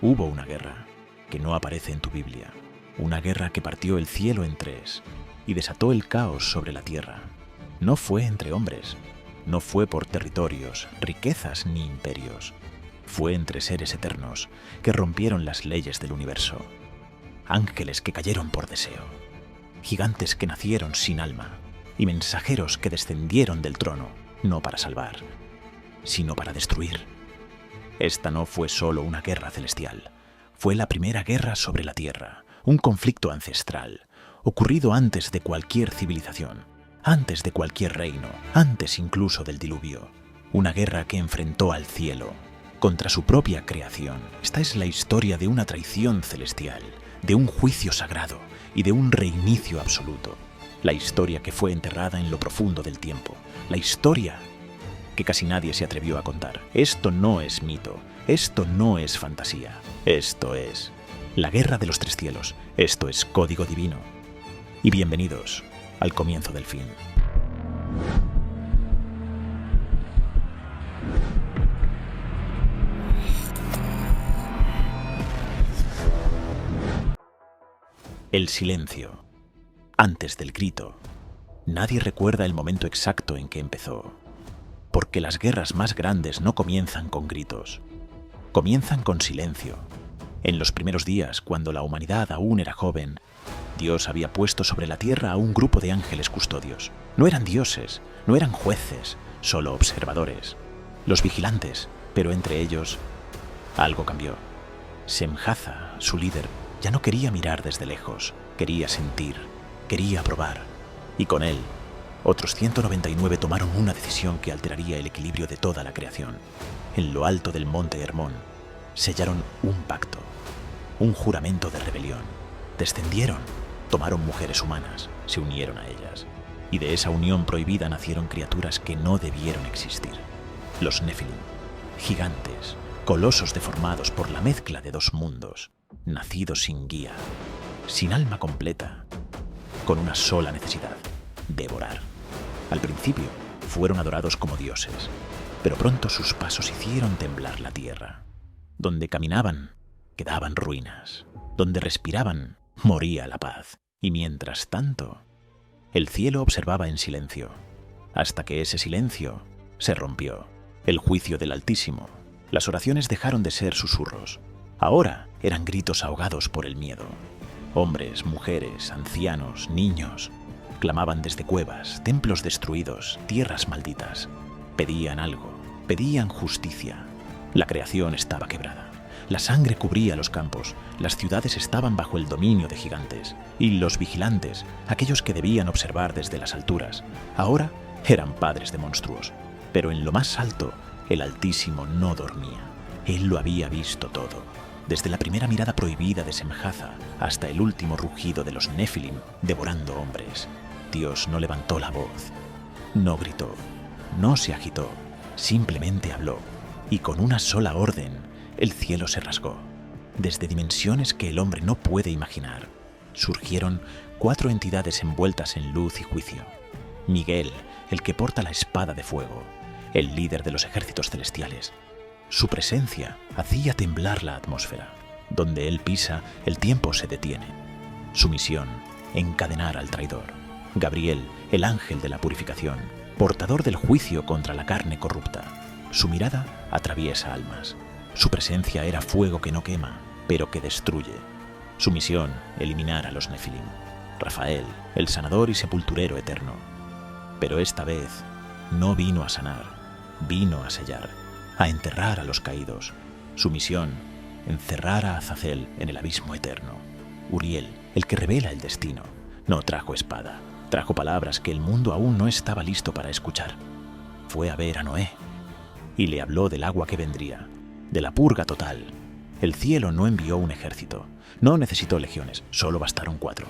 Hubo una guerra que no aparece en tu Biblia, una guerra que partió el cielo en tres y desató el caos sobre la tierra. No fue entre hombres, no fue por territorios, riquezas ni imperios. Fue entre seres eternos que rompieron las leyes del universo. Ángeles que cayeron por deseo, gigantes que nacieron sin alma y mensajeros que descendieron del trono, no para salvar, sino para destruir. Esta no fue solo una guerra celestial, fue la primera guerra sobre la tierra, un conflicto ancestral, ocurrido antes de cualquier civilización, antes de cualquier reino, antes incluso del diluvio. Una guerra que enfrentó al cielo contra su propia creación. Esta es la historia de una traición celestial, de un juicio sagrado y de un reinicio absoluto. La historia que fue enterrada en lo profundo del tiempo. La historia que casi nadie se atrevió a contar. Esto no es mito, esto no es fantasía, esto es la guerra de los tres cielos, esto es código divino. Y bienvenidos al comienzo del fin. El silencio, antes del grito. Nadie recuerda el momento exacto en que empezó, porque las guerras más grandes no comienzan con gritos, comienzan con silencio. En los primeros días, cuando la humanidad aún era joven, Dios había puesto sobre la tierra a un grupo de ángeles custodios. No eran dioses, no eran jueces, solo observadores, los vigilantes, pero entre ellos algo cambió. Semhaza, su líder, ya no quería mirar desde lejos, quería sentir, quería probar, y con él otros 199 tomaron una decisión que alteraría el equilibrio de toda la creación. En lo alto del monte Hermón, sellaron un pacto, un juramento de rebelión. Descendieron, tomaron mujeres humanas, se unieron a ellas, y de esa unión prohibida nacieron criaturas que no debieron existir. Los Nephilim, gigantes, colosos deformados por la mezcla de dos mundos, nacidos sin guía, sin alma completa, con una sola necesidad: devorar. Al principio fueron adorados como dioses, pero pronto sus pasos hicieron temblar la tierra. Donde caminaban, quedaban ruinas. Donde respiraban, moría la paz. Y mientras tanto, el cielo observaba en silencio, hasta que ese silencio se rompió. El juicio del Altísimo. Las oraciones dejaron de ser susurros. Ahora eran gritos ahogados por el miedo. Hombres, mujeres, ancianos, niños clamaban desde cuevas, templos destruidos, tierras malditas. Pedían algo, pedían justicia. La creación estaba quebrada. La sangre cubría los campos, las ciudades estaban bajo el dominio de gigantes, y los vigilantes, aquellos que debían observar desde las alturas, ahora eran padres de monstruos. Pero en lo más alto, el Altísimo no dormía. Él lo había visto todo, desde la primera mirada prohibida de Semhaza hasta el último rugido de los Nephilim devorando hombres. Dios no levantó la voz, no gritó, no se agitó, simplemente habló, y con una sola orden, el cielo se rasgó. Desde dimensiones que el hombre no puede imaginar, surgieron 4 entidades envueltas en luz y juicio. Miguel, el que porta la espada de fuego, el líder de los ejércitos celestiales. Su presencia hacía temblar la atmósfera. Donde él pisa, el tiempo se detiene. Su misión, encadenar al traidor. Gabriel, el ángel de la purificación, portador del juicio contra la carne corrupta. Su mirada atraviesa almas. Su presencia era fuego que no quema, pero que destruye. Su misión, eliminar a los Nephilim. Rafael, el sanador y sepulturero eterno. Pero esta vez no vino a sanar, vino a sellar, a enterrar a los caídos. Su misión, encerrar a Azazel en el abismo eterno. Uriel, el que revela el destino, no trajo espada, trajo palabras que el mundo aún no estaba listo para escuchar. Fue a ver a Noé y le habló del agua que vendría, de la purga total. El cielo no envió un ejército, no necesitó legiones, solo bastaron 4,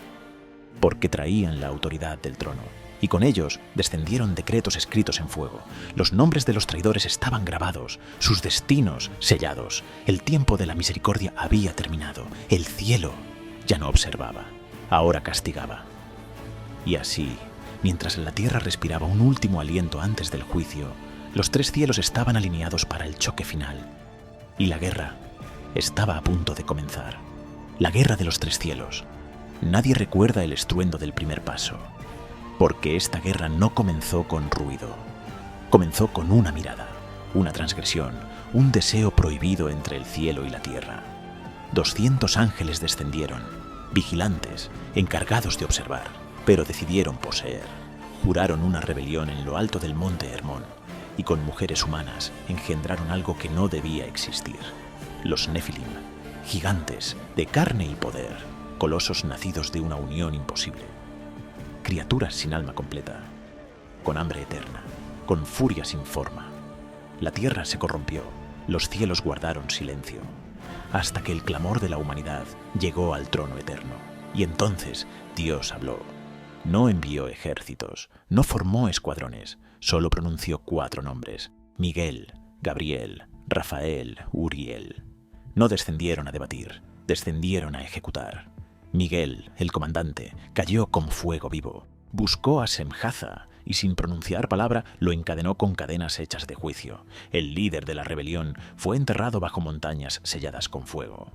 porque traían la autoridad del trono. Y con ellos descendieron decretos escritos en fuego. Los nombres de los traidores estaban grabados, sus destinos sellados. El tiempo de la misericordia había terminado. El cielo ya no observaba, ahora castigaba. Y así, mientras la tierra respiraba un último aliento antes del juicio, los 3 cielos estaban alineados para el choque final. Y la guerra Estaba a punto de comenzar. La guerra de los tres cielos. Nadie recuerda el estruendo del primer paso, porque esta guerra no comenzó con ruido. Comenzó con una mirada, una transgresión, un deseo prohibido entre el cielo y la tierra. 200 ángeles descendieron, vigilantes, encargados de observar, pero decidieron poseer. Juraron una rebelión en lo alto del monte Hermón, y con mujeres humanas engendraron algo que no debía existir. Los Nefilim, gigantes de carne y poder, colosos nacidos de una unión imposible. Criaturas sin alma completa, con hambre eterna, con furia sin forma. La tierra se corrompió, los cielos guardaron silencio, hasta que el clamor de la humanidad llegó al trono eterno. Y entonces Dios habló. No envió ejércitos, no formó escuadrones, solo pronunció 4 nombres: Miguel, Gabriel, Rafael, Uriel. No descendieron a debatir, descendieron a ejecutar. Miguel, el comandante, cayó como fuego vivo. Buscó a Semjaza y sin pronunciar palabra lo encadenó con cadenas hechas de juicio. El líder de la rebelión fue enterrado bajo montañas selladas con fuego.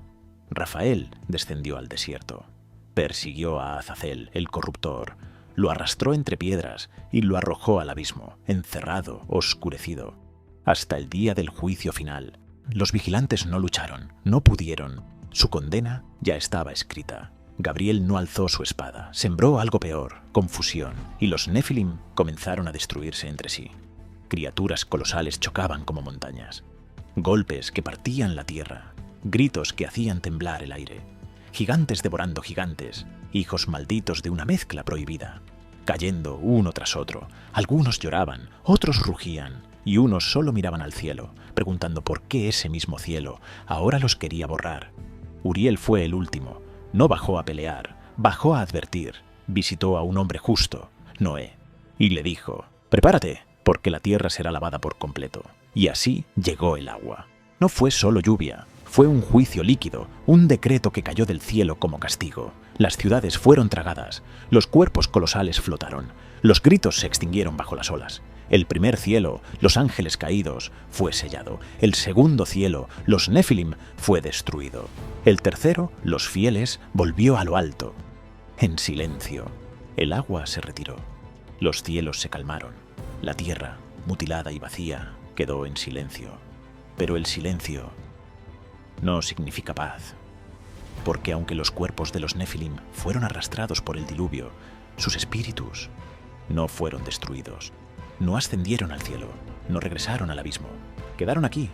Rafael descendió al desierto. Persiguió a Azazel, el corruptor, lo arrastró entre piedras y lo arrojó al abismo, encerrado, oscurecido. Hasta el día del juicio final, los vigilantes no lucharon, no pudieron. Su condena ya estaba escrita. Gabriel no alzó su espada, sembró algo peor, confusión, y los Nefilim comenzaron a destruirse entre sí. Criaturas colosales chocaban como montañas, golpes que partían la tierra, gritos que hacían temblar el aire, gigantes devorando gigantes, hijos malditos de una mezcla prohibida, cayendo uno tras otro. Algunos lloraban, otros rugían, y unos solo miraban al cielo, preguntando por qué ese mismo cielo ahora los quería borrar. Uriel fue el último. No bajó a pelear, bajó a advertir. Visitó a un hombre justo, Noé, y le dijo: «Prepárate, porque la tierra será lavada por completo». Y así llegó el agua. No fue solo lluvia, fue un juicio líquido, un decreto que cayó del cielo como castigo. Las ciudades fueron tragadas, los cuerpos colosales flotaron, los gritos se extinguieron bajo las olas. El primer cielo, los ángeles caídos, fue sellado. El segundo cielo, los Nefilim, fue destruido. El tercero, los fieles, volvió a lo alto. En silencio, el agua se retiró. Los cielos se calmaron. La tierra, mutilada y vacía, quedó en silencio. Pero el silencio no significa paz, porque aunque los cuerpos de los Nefilim fueron arrastrados por el diluvio, sus espíritus no fueron destruidos. No ascendieron al cielo, no regresaron al abismo. Quedaron aquí,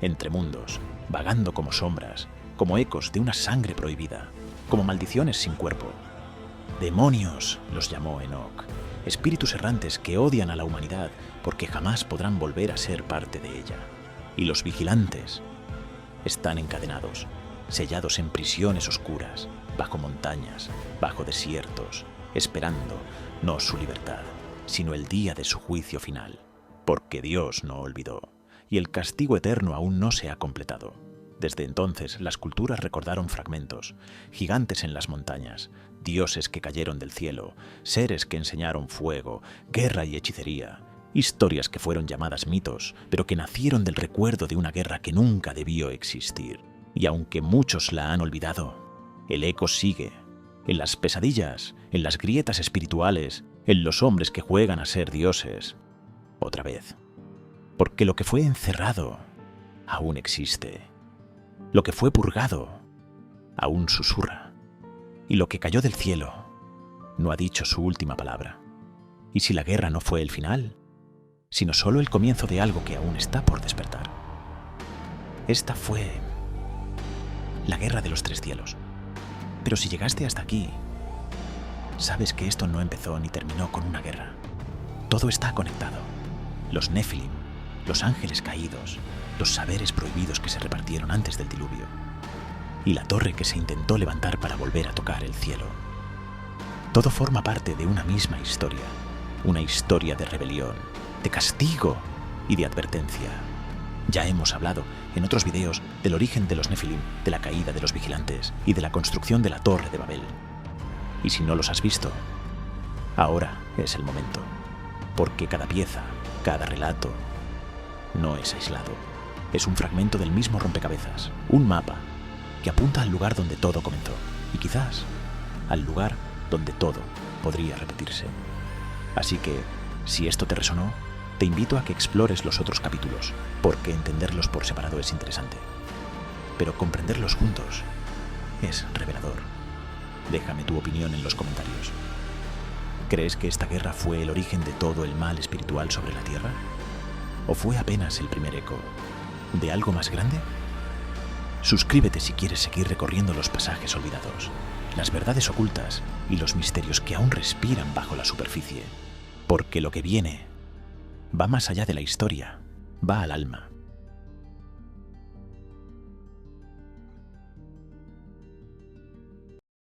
entre mundos, vagando como sombras, como ecos de una sangre prohibida, como maldiciones sin cuerpo. Demonios los llamó Enoc, espíritus errantes que odian a la humanidad porque jamás podrán volver a ser parte de ella. Y los vigilantes están encadenados, sellados en prisiones oscuras, bajo montañas, bajo desiertos, esperando no su libertad, sino el día de su juicio final, porque Dios no olvidó, y el castigo eterno aún no se ha completado. Desde entonces las culturas recordaron fragmentos, gigantes en las montañas, dioses que cayeron del cielo, seres que enseñaron fuego, guerra y hechicería, historias que fueron llamadas mitos, pero que nacieron del recuerdo de una guerra que nunca debió existir. Y aunque muchos la han olvidado, el eco sigue, en las pesadillas, en las grietas espirituales, en los hombres que juegan a ser dioses, otra vez. Porque lo que fue encerrado aún existe. Lo que fue purgado aún susurra. Y lo que cayó del cielo no ha dicho su última palabra. Y si la guerra no fue el final, sino solo el comienzo de algo que aún está por despertar. Esta fue la guerra de los tres cielos. Pero si llegaste hasta aquí, sabes que esto no empezó ni terminó con una guerra. Todo está conectado. Los Nefilim, los ángeles caídos, los saberes prohibidos que se repartieron antes del diluvio, y la torre que se intentó levantar para volver a tocar el cielo. Todo forma parte de una misma historia, una historia de rebelión, de castigo y de advertencia. Ya hemos hablado en otros videos del origen de los Nefilim, de la caída de los vigilantes y de la construcción de la Torre de Babel. Y si no los has visto, ahora es el momento, porque cada pieza, cada relato, no es aislado. Es un fragmento del mismo rompecabezas, un mapa que apunta al lugar donde todo comenzó, y quizás al lugar donde todo podría repetirse. Así que, si esto te resonó, te invito a que explores los otros capítulos, porque entenderlos por separado es interesante. Pero comprenderlos juntos es revelador. Déjame tu opinión en los comentarios. ¿Crees que esta guerra fue el origen de todo el mal espiritual sobre la Tierra? ¿O fue apenas el primer eco de algo más grande? Suscríbete si quieres seguir recorriendo los pasajes olvidados, las verdades ocultas y los misterios que aún respiran bajo la superficie, porque lo que viene va más allá de la historia, va al alma.